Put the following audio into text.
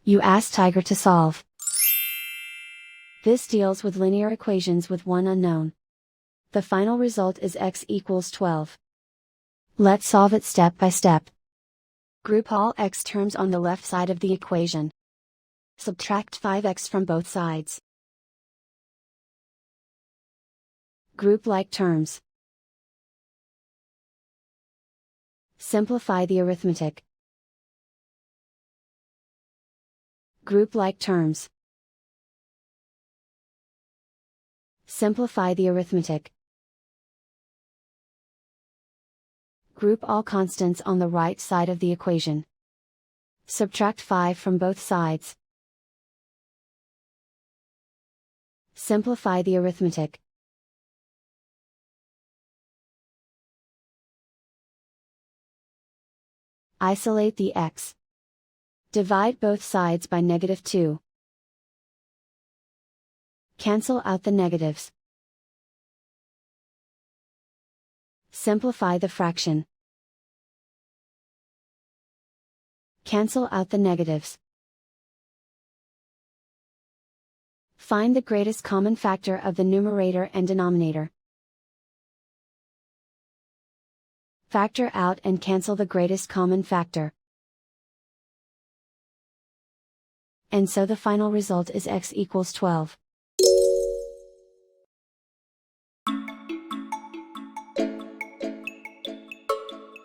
You ask Tiger to solve. This deals with linear equations with one unknown. The final result is x equals 12. Let's solve it step by step. Group all x terms on the left side of the equation. Subtract 5x from both sides. Group like terms. Simplify the arithmetic. Group like terms. Simplify the arithmetic. Group all constants on the right side of the equation. Subtract 5 from both sides. Simplify the arithmetic. Isolate the x. Divide both sides by -2. Cancel out the negatives. Simplify the fraction. Cancel out the negatives. Find the greatest common factor of the numerator and denominator. Factor out and cancel the greatest common factor. And so the final result is x equals 12.